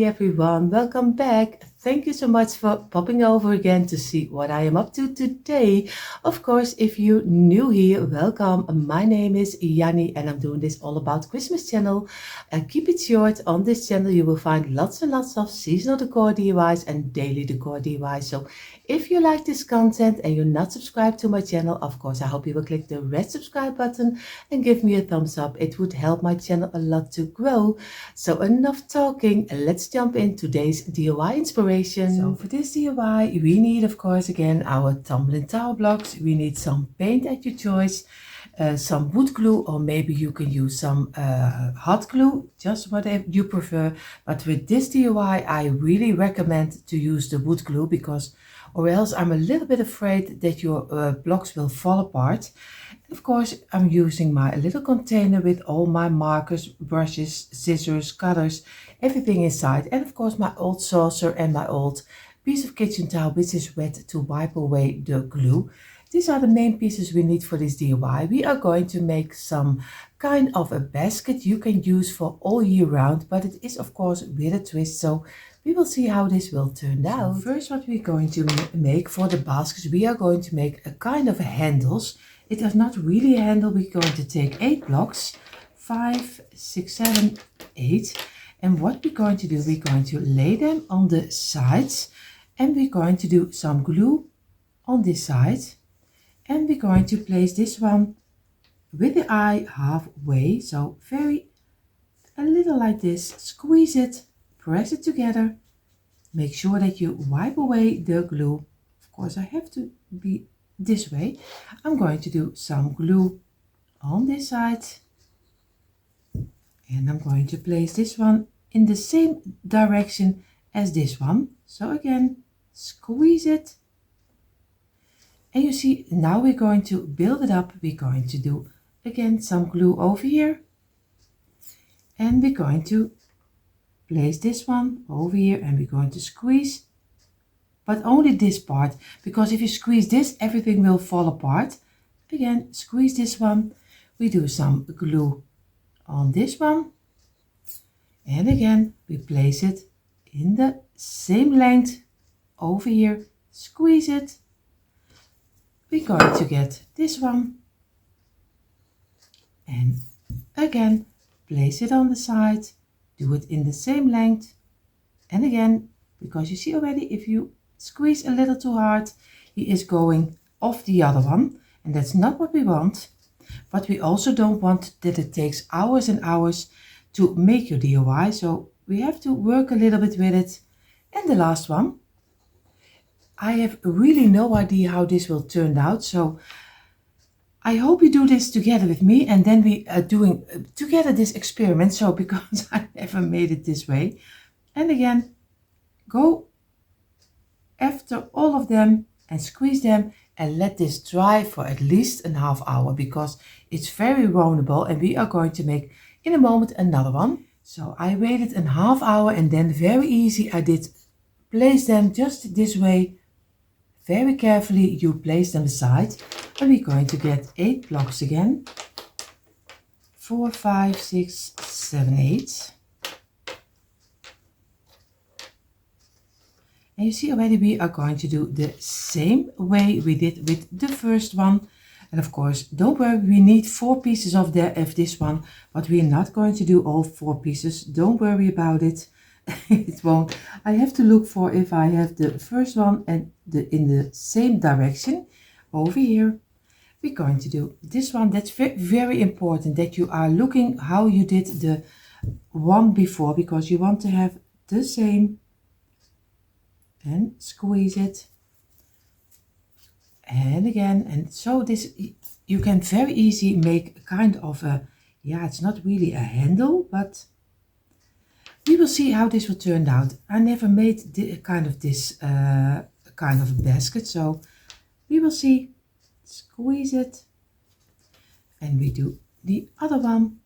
Hey everyone, welcome back. Thank you so much for popping over again to see what I am up to today. Of course, if you're new here, welcome. My name is Janny and I'm doing this all about Christmas channel. Keep it short. On this channel you will find lots and lots of seasonal decor DIYs and daily decor DIYs. So if you like this content and you're not subscribed to my channel, of course I hope you will click the red subscribe button and give me a thumbs up. It would help my channel a lot to grow. So enough talking, let's jump in today's DIY inspiration. So for this DIY we need, of course, again our tumbling tower blocks. We need some paint at your choice, some wood glue, or maybe you can use some hot glue, just whatever you prefer. But with this DIY I really recommend to use the wood glue, because or else I'm a little bit afraid that your blocks will fall apart. Of course, I'm using my little container with all my markers, brushes, scissors, cutters, everything inside. And of course my old saucer and my old piece of kitchen towel, which is wet, to wipe away the glue. These are the main pieces we need for this DIY. We are going to make some kind of a basket you can use for all year round, but it is of course with a twist. So we will see how this will turn out. So first, what we're going to make for the baskets, we are going to make a kind of handles. It is not really a handle. We're going to take 8 blocks, 5, 6, 7, 8. And what we're going to do, we're going to lay them on the sides, and we're going to do some glue on this side. And we're going to place this one with the eye halfway. So a little like this, squeeze it, press it together. Make sure that you wipe away the glue. Of course, I have to be this way. I'm going to do some glue on this side, and I'm going to place this one in the same direction as this one. So again, squeeze it, and you see now we're going to build it up. We're going to do again some glue over here, and we're going to place this one over here, and we're going to squeeze, but only this part, because if you squeeze this, everything will fall apart. Again, squeeze this one. We do some glue on this one, and again we place it in the same length over here, squeeze it. We're going to get this one, and again place it on the side, do it in the same length, and again, because you see already, if you squeeze a little too hard, he is going off the other one, and that's not what we want. But we also don't want that it takes hours and hours to make your DIY, so we have to work a little bit with it. And the last one, I have really no idea how this will turn out, so I hope you do this together with me, and then we are doing together this experiment. So because I never made it this way. And again, go after all of them and squeeze them, and let this dry for at least a half hour, because it's very roundable, and we are going to make in a moment another one. So I waited a half hour, and then very easy I did place them just this way. Very carefully you place them aside, and we're going to get 8 blocks again. 4, 5, 6, 7, 8. And you see already we are going to do the same way we did with the first one. And of course, don't worry, we need 4 pieces of this one, but we're not going to do all 4 pieces. Don't worry about it. It won't. I have to look for if I have the first one and in the same direction over here. We're going to do this one. That's very important that you are looking how you did the one before, because you want to have the same. And squeeze it, and again, and so this you can very easy make kind of a, yeah, it's not really a handle, but we will see how this will turn out. I never made this kind of a basket, so we will see. Squeeze it, and we do the other one,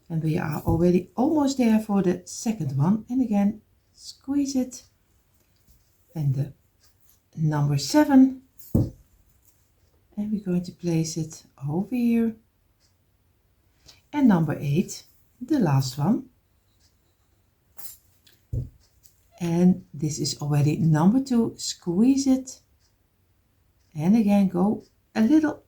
and we are already almost there for the second one. And again, squeeze it, and the number 7, and we're going to place it over here, and number 8, the last one, And this is already number 2. Squeeze it. And again, go a little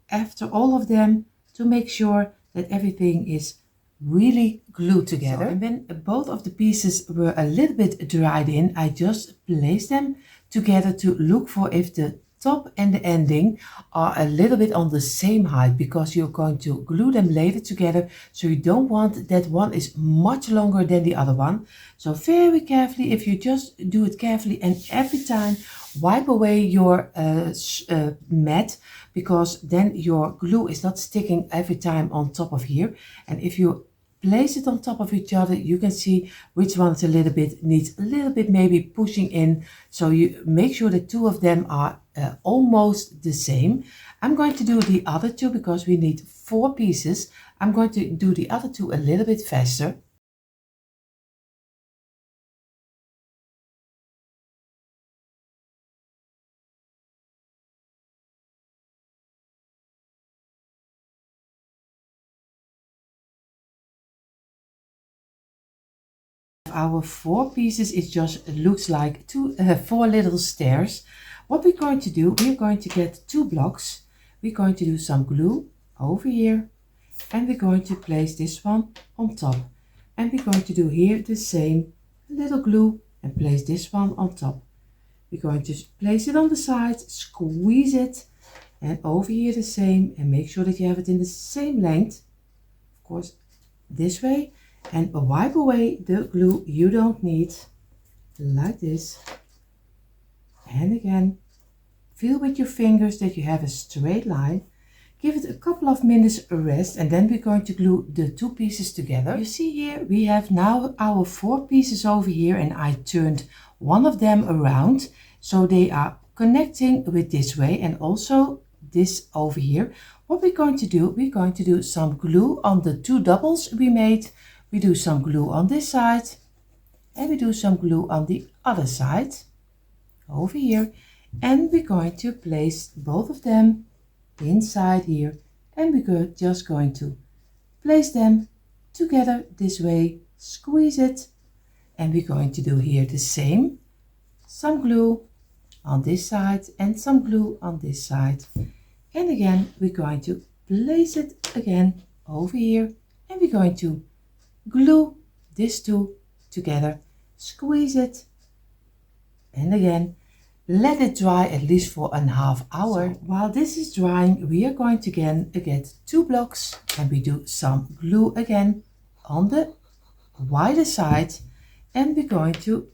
after all of them to make sure that everything is really glued together. So, and when both of the pieces were a little bit dried in, I just placed them together to look for if the top and the ending are a little bit on the same height, because you're going to glue them later together, so you don't want that one is much longer than the other one. So very carefully, if you just do it carefully and every time wipe away your mat, because then your glue is not sticking every time on top of here. And if you place it on top of each other, you can see which one is a little bit needs a little bit maybe pushing in. So you make sure that 2 of them are almost the same. I'm going to do the other 2 because we need 4 pieces. I'm going to do the other 2 a little bit faster. Our 4 pieces, it just looks like 4 little stairs. What we're going to do, we're going to get 2 blocks. We're going to do some glue over here, and we're going to place this one on top. And we're going to do here the same little glue and place this one on top. We're going to place it on the side, squeeze it, and over here the same, and make sure that you have it in the same length, of course, this way. And wipe away the glue you don't need, like this. And again, feel with your fingers that you have a straight line. Give it a couple of minutes rest, and then we're going to glue the 2 pieces together. You see here, we have now our 4 pieces over here, and I turned one of them around, so they are connecting with this way, and also this over here. What we're going to do, we're going to do some glue on the 2 doubles we made. We do some glue on this side, and we do some glue on the other side over here, and we're going to place both of them inside here, and we're just going to place them together this way, squeeze it, and we're going to do here the same, some glue on this side and some glue on this side, and again we're going to place it again over here, and we're going to glue these 2 together, squeeze it, and again let it dry at least for a half hour. So, while this is drying, we are going to again get 2 blocks, and we do some glue again on the wider side, and we're going to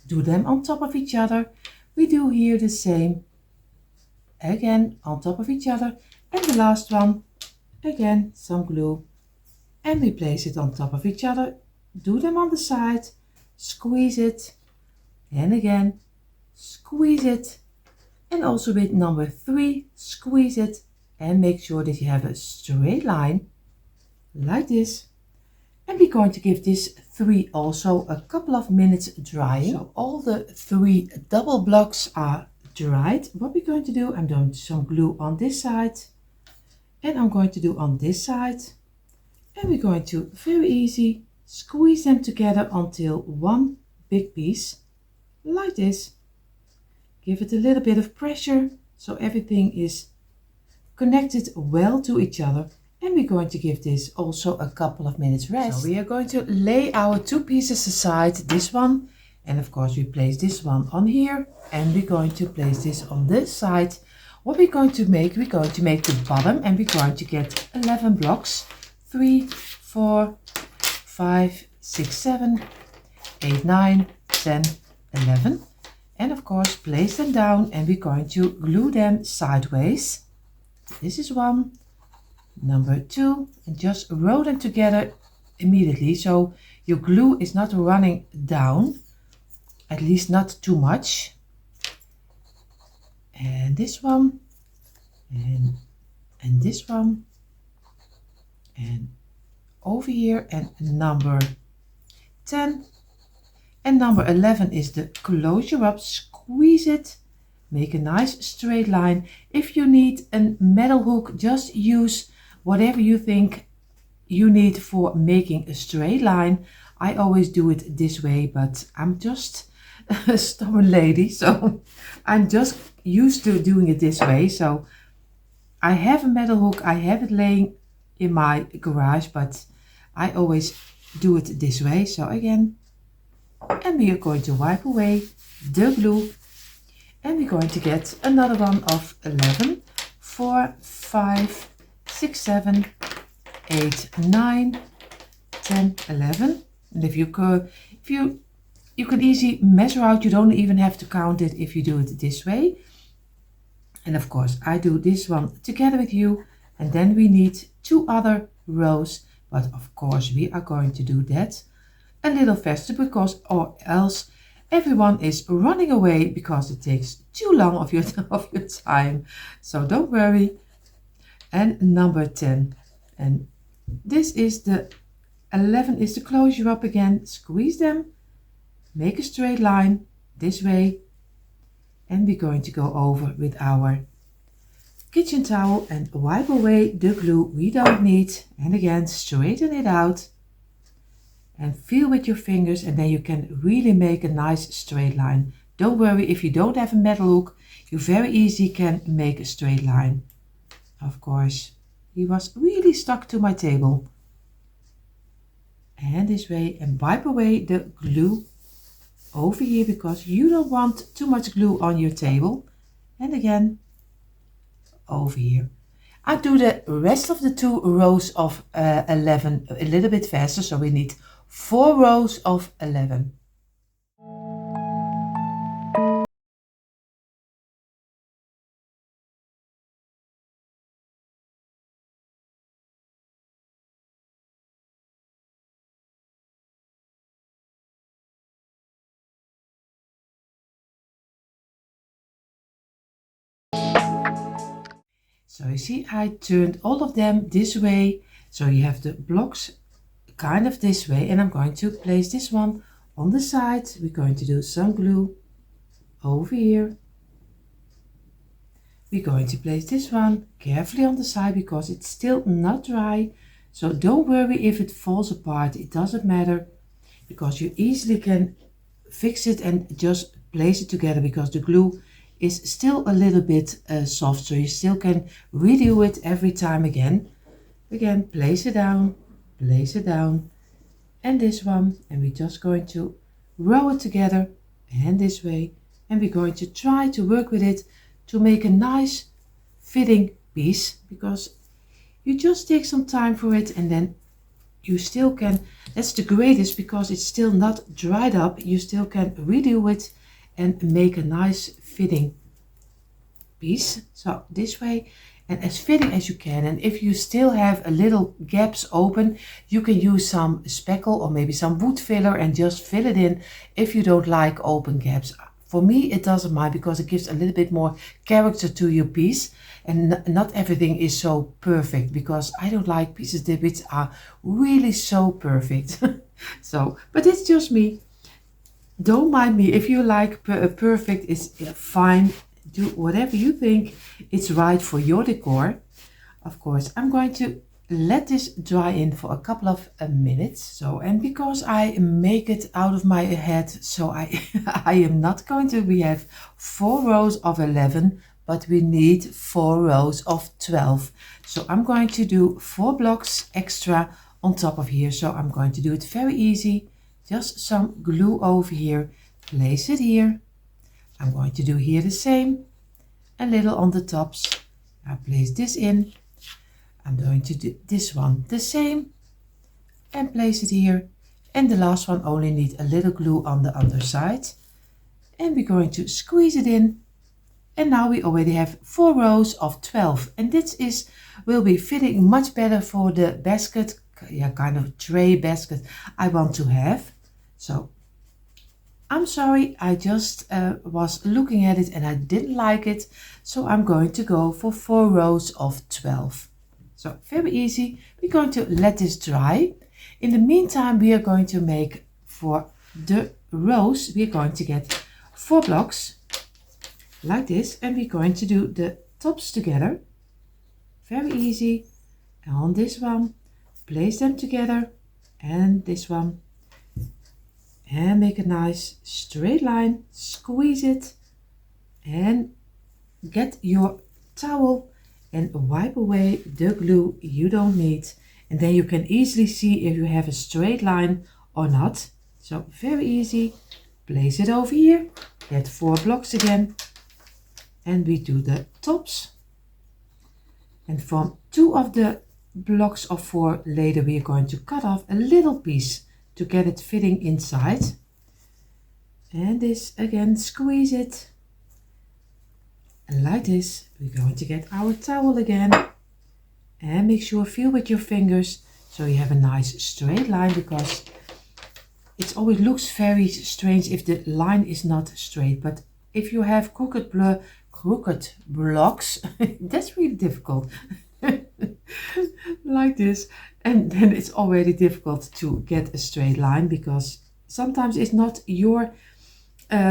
do them on top of each other. We do here the same again on top of each other, and the last one again some glue, and we place it on top of each other, do them on the side, squeeze it, and again squeeze it, and also with number 3 squeeze it, and make sure that you have a straight line like this. And we're going to give this 3 also a couple of minutes drying. So all the 3 double blocks are dried. What we're going to do, I'm doing some glue on this side, and I'm going to do on this side. And we're going to, very easy, squeeze them together until one big piece, like this. Give it a little bit of pressure so everything is connected well to each other. And we're going to give this also a couple of minutes rest. So we are going to lay our 2 pieces aside, this one, and of course we place this one on here, and we're going to place this on this side. What we're going to make, we're going to make the bottom, and we're going to get 11 blocks. 3, 4, 5, 6, 7, 8, 9, 10, 11, and of course place them down, and we're going to glue them sideways. This is 1, number 2, and just roll them together immediately so your glue is not running down, at least not too much. And this one, and this one, and over here, and number 10, and number 11 is the closure up. Squeeze it, make a nice straight line. If you need a metal hook, just use whatever you think you need for making a straight line. I always do it this way, but I'm just a stubborn lady, so I'm just used to doing it this way. So I have a metal hook, I have it laying in my garage, but I always do it this way. So again, and we are going to wipe away the glue, and we're going to get another one of 11, 4, 5, 6, 7, 8, 9, 10, 11. And if you can easily measure out, you don't even have to count it if you do it this way. And of course I do this one together with you, and then we need 2 other rows, but of course we are going to do that a little faster, because or else everyone is running away because it takes too long of your time. So don't worry. And number 10, and this is the 11 is to close you up again, squeeze them, make a straight line this way, and we're going to go over with our kitchen towel and wipe away the glue we don't need, and again straighten it out and feel with your fingers, and then you can really make a nice straight line. Don't worry, if you don't have a metal hook, you very easily can make a straight line. Of course, he was really stuck to my table. And this way, and wipe away the glue over here, because you don't want too much glue on your table. And again, over here. I do the rest of the 2 rows of 11 a little bit faster, so we need 4 rows of 11. So you see, I turned all of them this way, so you have the blocks kind of this way, and I'm going to place this one on the side. We're going to do some glue over here. We're going to place this one carefully on the side because it's still not dry. So don't worry if it falls apart, it doesn't matter, because you easily can fix it and just place it together, because the glue is still a little bit soft, so you still can redo it every time again. Again, place it down, and this one, and we're just going to row it together and this way, and we're going to try to work with it to make a nice fitting piece, because you just take some time for it, and then you still can, that's the greatest, because it's still not dried up, you still can redo it and make a nice fitting piece. So this way, and as fitting as you can. And if you still have a little gaps open, you can use some speckle or maybe some wood filler and just fill it in if you don't like open gaps. For me, it doesn't mind, because it gives a little bit more character to your piece, and not everything is so perfect, because I don't like pieces that are really so perfect. So, but it's just me. Don't mind me. If you like perfect, is fine. Do whatever you think it's right for your decor. Of course, I'm going to let this dry in for a couple of minutes. So, and because I make it out of my head, so I am not going to, we have 4 rows of 11, but we need 4 rows of 12. So I'm going to do 4 blocks extra on top of here. So I'm going to do it very easy. Just some glue over here, place it here. I'm going to do here the same, a little on the tops. I place this in. I'm going to do this one the same and place it here. And the last one only need a little glue on the other side. And we're going to squeeze it in. And now we already have 4 rows of 12. And this will be fitting much better for the basket, yeah, kind of tray basket I want to have. So I'm sorry, I just was looking at it and I didn't like it. So I'm going to go for 4 rows of 12. So very easy. We're going to let this dry. In the meantime, we are going to make, for the rows, we're going to get 4 blocks like this, and we're going to do the tops together. Very easy. And on this one, place them together, and this one, and make a nice straight line, squeeze it, and get your towel and wipe away the glue you don't need, and then you can easily see if you have a straight line or not. So very easy. Place it over here, get 4 blocks again, and we do the tops, and from 2 of the blocks of 4 later we are going to cut off a little piece to get it fitting inside. And this again, squeeze it, and like this we're going to get our towel again, and make sure feel with your fingers so you have a nice straight line, because it always looks very strange if the line is not straight. But if you have crooked blocks that's really difficult like this, and then it's already difficult to get a straight line, because sometimes it's not your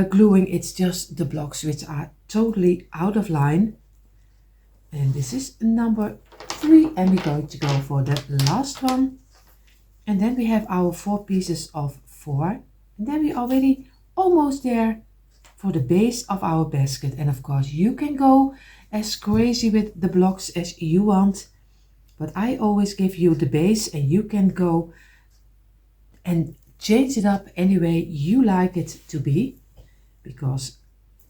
gluing, it's just the blocks which are totally out of line. And this is number 3, and we're going to go for the last one, and then we have our 4 pieces of 4, and then we're already almost there for the base of our basket. And of course you can go as crazy with the blocks as you want, but I always give you the base, and you can go and change it up any way you like it to be, because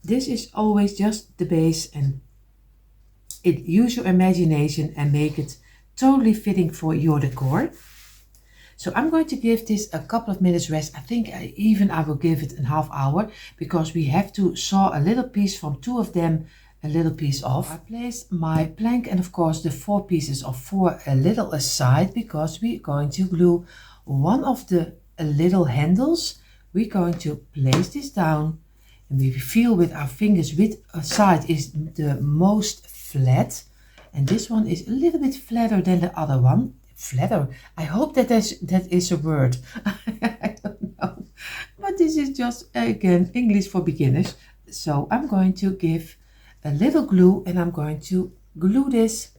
this is always just the base, and use your imagination and make it totally fitting for your decor. So I'm going to give this a couple of minutes rest. I think I will give it a half hour, because we have to saw a little piece from 2 of them a little piece off. I placed my plank and of course the 4 pieces of 4 a little aside, because we're going to glue one of the little handles. We're going to place this down, and we feel with our fingers which side is the most flat, and this one is a little bit flatter than the other one. Flatter, I hope that is a word. I don't know, but this is just again English for beginners. So I'm going to give a little glue, and I'm going to glue this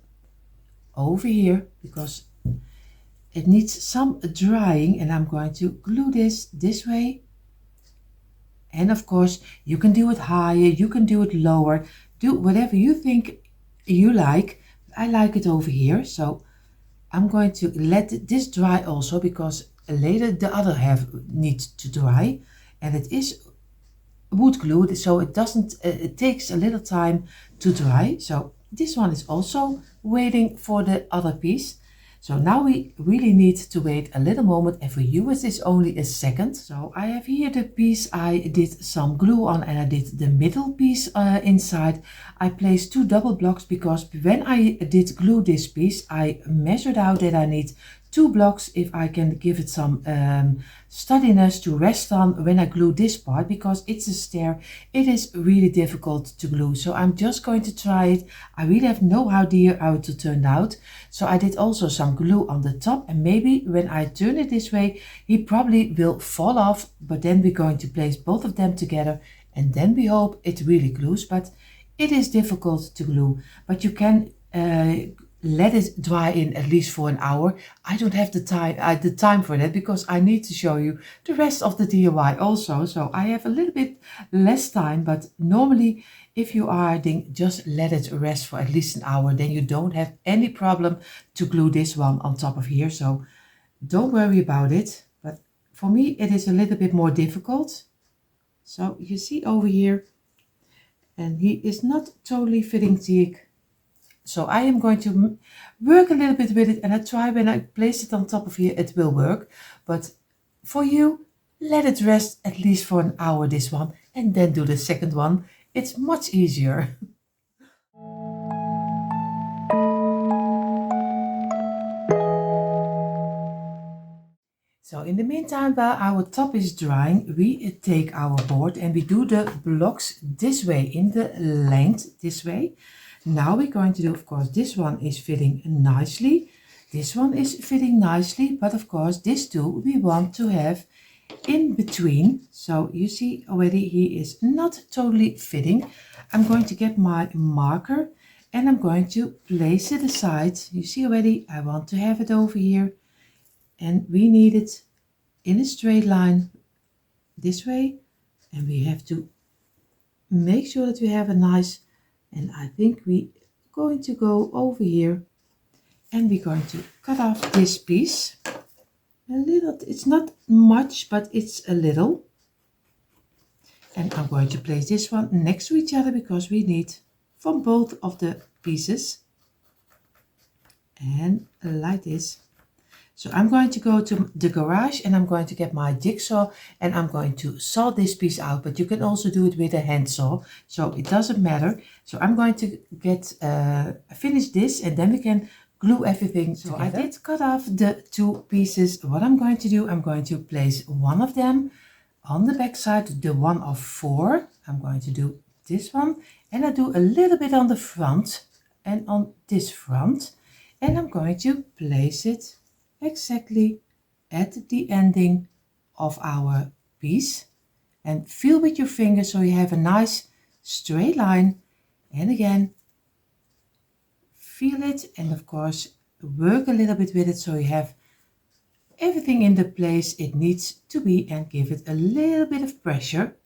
over here because it needs some drying, and I'm going to glue this way. And of course you can do it higher, you can do it lower, do whatever you think you like. I like it over here, so I'm going to let this dry also, because later the other half needs to dry, and it is wood glue, so it doesn't it takes a little time to dry. So this one is also waiting for the other piece. So now we really need to wait a little moment, and for you it is only a second. So I have here the piece I did some glue on, and I did the middle piece inside. I placed 2 double blocks, because when I did glue this piece I measured out that I need 2 blocks if I can give it some steadiness to rest on when I glue this part, because it's a stair. It is really difficult to glue, so I'm just going to try it. I really have no idea how it turned out. So I did also some glue on the top, and maybe when I turn it this way he probably will fall off, but then we're going to place both of them together, and then we hope it really glues. But it is difficult to glue, but you can let it dry in at least for an hour. I don't have the time for that, because I need to show you the rest of the DIY also. So I have a little bit less time, but normally if you are just let it rest for at least an hour, then you don't have any problem to glue this one on top of here. So don't worry about it. But for me it is a little bit more difficult. So you see over here, and he is not totally fitting the. So I am going to work a little bit with it, and I try when I place it on top of here it will work. But for you, let it rest at least for an hour, this one, and then do the second one. It's much easier. So in the meantime, while our top is drying, we take our board and we do the blocks this way, in the length this way. Now we're going to do, of course, this one is fitting nicely. This one is fitting nicely, but of course this two we want to have in between. So you see already he is not totally fitting. I'm going to get my marker and I'm going to place it aside. You see already I want to have it over here, and we need it in a straight line this way, and we have to make sure that we have a nice, and I think we going to go over here and we're going to cut off this piece a little. It's not much, but it's a little. And I'm going to place this one next to each other because we need from both of the pieces. And like this. So I'm going to go to the garage and I'm going to get my jigsaw and I'm going to saw this piece out, but you can also do it with a handsaw, so it doesn't matter. So I'm going to get finish this and then we can glue everything together. I did cut off the two pieces. What I'm going to do, I'm going to place one of them on the back side, the one of 4. I'm going to do this one and I do a little bit on the front and on this front, and I'm going to place it exactly at the ending of our piece and feel with your fingers so you have a nice straight line, and again feel it and of course work a little bit with it so you have everything in the place it needs to be, and give it a little bit of pressure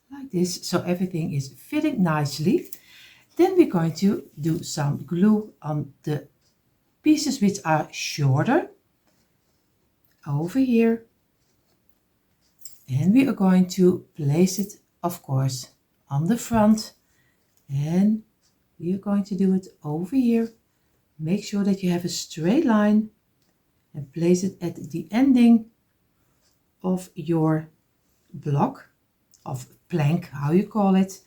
like this so everything is fitting nicely. Then we're going to do some glue on the pieces which are shorter over here, and we are going to place it of course on the front, and we are going to do it over here. Make sure that you have a straight line and place it at the ending of your block of plank, how you call it.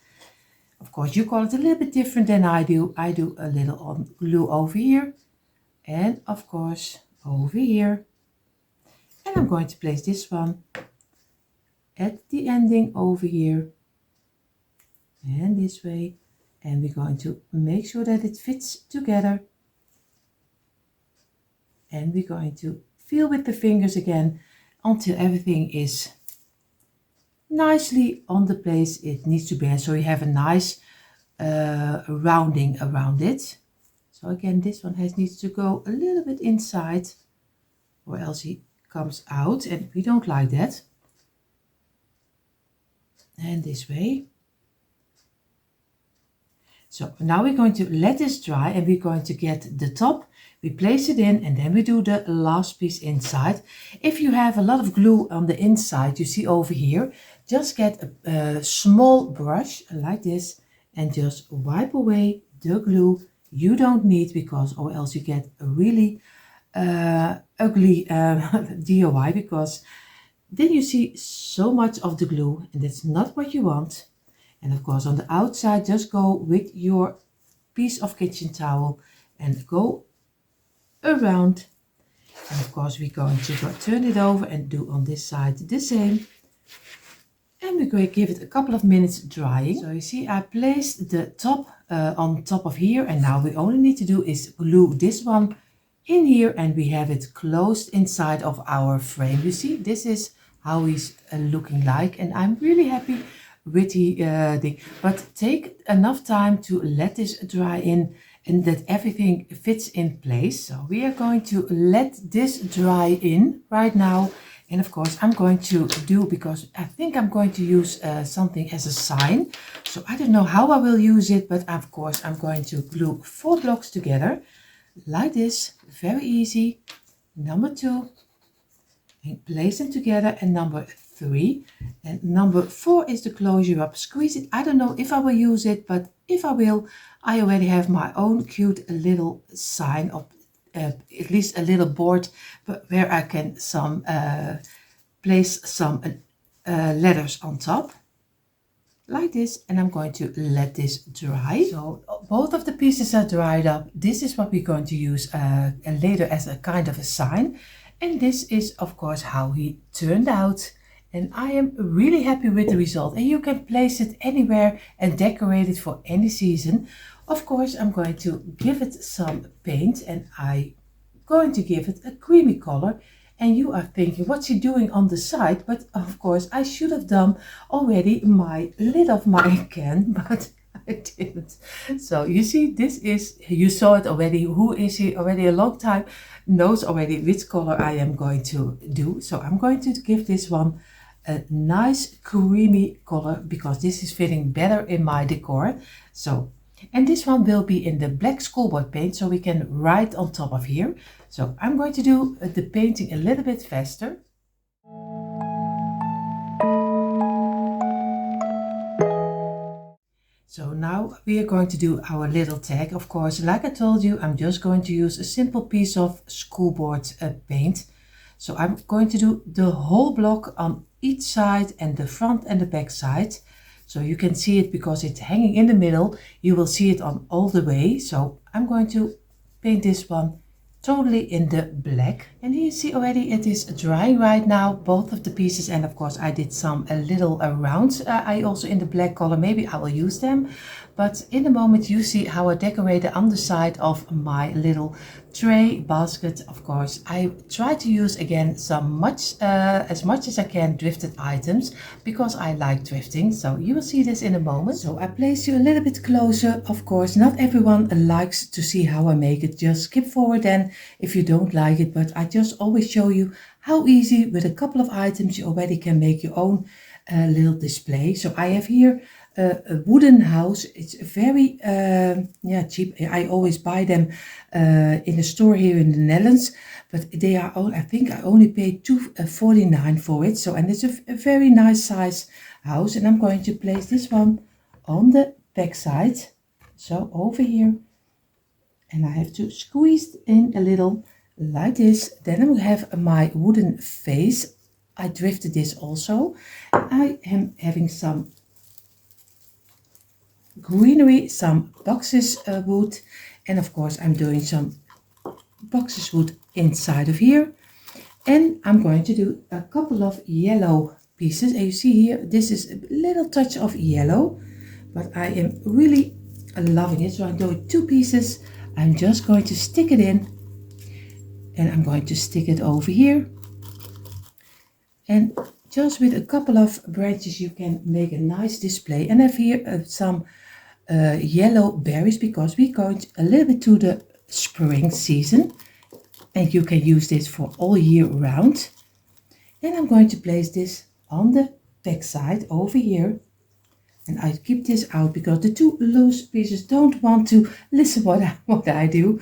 Of course you call it a little bit different than I do. I do a little on glue over here and of course over here. And I'm going to place this one at the ending over here and this way, and we're going to make sure that it fits together, and we're going to feel with the fingers again until everything is nicely on the place it needs to be, so you have a nice rounding around it. So again, this one needs to go a little bit inside or else he comes out and we don't like that. And this way. So now we're going to let this dry and we're going to get the top, we place it in and then we do the last piece inside. If you have a lot of glue on the inside, you see over here, just get a small brush like this and just wipe away the glue you don't need, because or else you get a really ugly DIY, because then you see so much of the glue and that's not what you want. And of course on the outside just go with your piece of kitchen towel and go around, and of course we're going to turn it over and do on this side the same, and we're going to give it a couple of minutes drying. So you see I placed the top on top of here, and now we only need to do is glue this one in here and we have it closed inside of our frame. You see, this is how he's looking like, and I'm really happy with the thing. But take enough time to let this dry in and that everything fits in place. So we are going to let this dry in right now, and of course I'm going to do, because I think I'm going to use something as a sign, so I don't know how I will use it, but of course I'm going to glue 4 blocks together like this, very easy. Number 2, and place them together, and number 3, and number 4 is the closure up, squeeze it. I don't know if I will use it, but if I will, I already have my own cute little sign of at least a little board, but where I can place some letters on top like this, and I'm going to let this dry. So both of the pieces are dried up. This is what we're going to use later as a kind of a sign, and this is of course how he turned out, and I am really happy with the result. And you can place it anywhere and decorate it for any season. Of course I'm going to give it some paint, and I'm going to give it a creamy color. And you are thinking, what's he doing on the side? But of course I should have done already my lid of my can, but I didn't. So you see, this is, you saw it already. Who is he already a long time knows already which color I am going to do. So I'm going to give this one a nice creamy color because this is fitting better in my decor. So, and this one will be in the black schoolboard paint, so we can write on top of here. So I'm going to do the painting a little bit faster. So now we are going to do our little tag. Of course, like I told you, I'm just going to use a simple piece of schoolboard paint. So I'm going to do the whole block on each side and the front and the back side. So you can see it because it's hanging in the middle. You will see it on all the way. So I'm going to paint this one totally in the black. And here you see already it is drying right now, both of the pieces. And of course I did some a little rounds. I also in the black color, maybe I will use them. But in the moment you see how I decorate the underside of my little tray basket. Of course I try to use again as much as I can drifted items because I like drifting. So you will see this in a moment. So I place you a little bit closer. Of course not everyone likes to see how I make it. Just skip forward then if you don't like it, but I just always show you how easy with a couple of items you already can make your own little display. So I have here a wooden house. It's very cheap. I always buy them in a store here in the Netherlands, but they are all, I think I only paid $2.49 for it. So, and it's a very nice size house, and I'm going to place this one on the back side, so over here, and I have to squeeze in a little like this. Then I will have my wooden vase. I drifted this also. I am having some greenery, some boxes wood, and of course I'm doing some boxes wood inside of here. And I'm going to do a couple of yellow pieces, and you see here this is a little touch of yellow, but I am really loving it. So I'm doing two pieces. I'm just going to stick it in, and I'm going to stick it over here, and just with a couple of branches you can make a nice display. And I have here some yellow berries because we're going a little bit to the spring season, and you can use this for all year round. And I'm going to place this on the back side over here, and I keep this out because the two loose pieces don't want to listen what I do.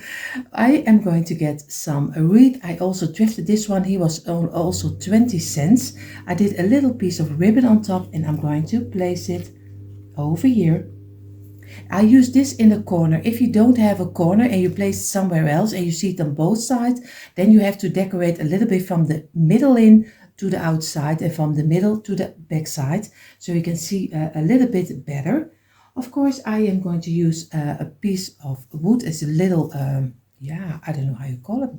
I am going to get some wreath. I also drifted this one. He was also 20 cents. I did a little piece of ribbon on top, and I'm going to place it over here. I use this in the corner. If you don't have a corner and you place it somewhere else and you see it on both sides, then you have to decorate a little bit from the middle in to the outside and from the middle to the back side, so you can see a little bit better. Of course I am going to use a piece of wood as a little I don't know how you call it.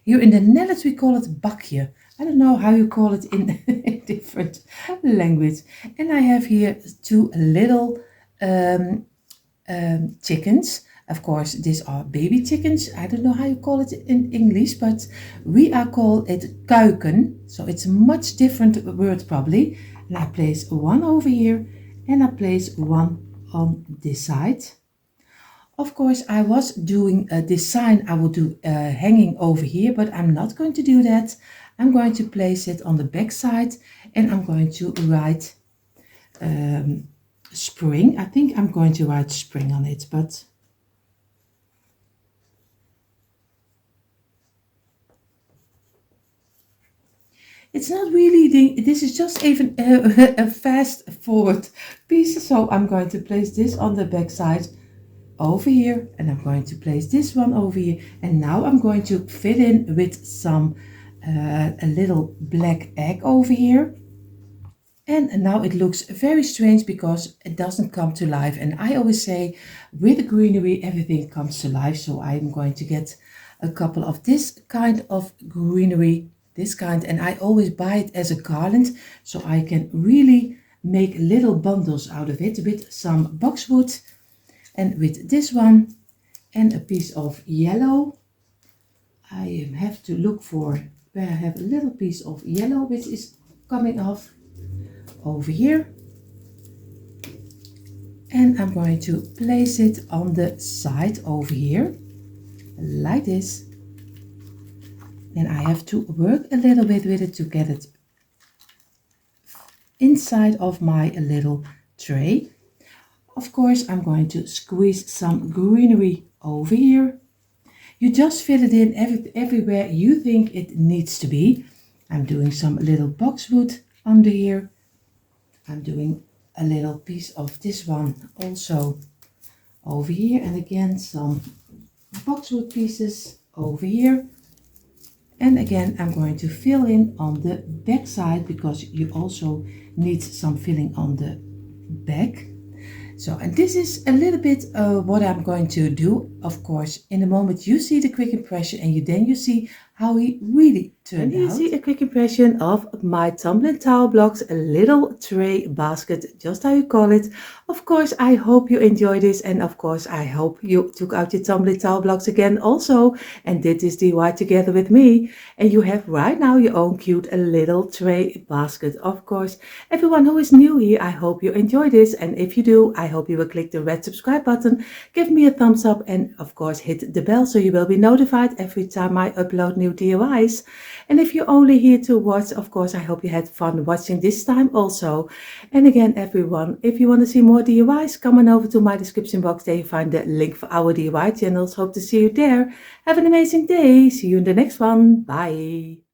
Here in the Netherlands we call it bakje. I don't know how you call it in a different language. And I have here two little chickens. Of course these are baby chickens. I don't know how you call it in English, but we are call it kuiken, so it's a much different word probably. And I place one over here, and I place one on this side. Of course I was doing a design I would do hanging over here, but I'm not going to do that. I'm going to place it on the back side, and I'm going to write spring. I think I'm going to write spring on it, but it's not really this is just even a fast forward piece. So I'm going to place this on the back side over here, and I'm going to place this one over here, and now I'm going to fit in with some a little black egg over here. And now it looks very strange because it doesn't come to life. And I always say with the greenery, everything comes to life. So I'm going to get a couple of this kind of greenery, this kind. And I always buy it as a garland, so I can really make little bundles out of it with some boxwood. And with this one and a piece of yellow, I have to look for where I have a little piece of yellow which is coming off over here, and I'm going to place it on the side over here like this. And I have to work a little bit with it to get it inside of my little tray. Of course, I'm going to squeeze some greenery over here. You just fill it in everywhere you think it needs to be. I'm doing some little boxwood under here. I'm doing a little piece of this one also over here, and again some boxwood pieces over here. And again, I'm going to fill in on the back side because you also need some filling on the back. So, and this is a little bit what I'm going to do. Of course, in a moment you see the quick impression, and then you see how he really turned out. You see a quick impression of my tumbling towel blocks, a little tray basket, just how you call it. Of course, I hope you enjoyed this, and of course, I hope you took out your tumbling towel blocks again also and did this DIY together with me. And you have right now your own cute little tray basket. Of course, everyone who is new here, I hope you enjoy this, and if you do, I hope you will click the red subscribe button, give me a thumbs up, and of course hit the bell so you will be notified every time I upload new DIYs. And if you're only here to watch, of course I hope you had fun watching this time also. And again everyone, if you want to see more DIYs, come on over to my description box. There you find the link for our DIY channels. Hope to see you there. Have an amazing day. See you in the next one. Bye.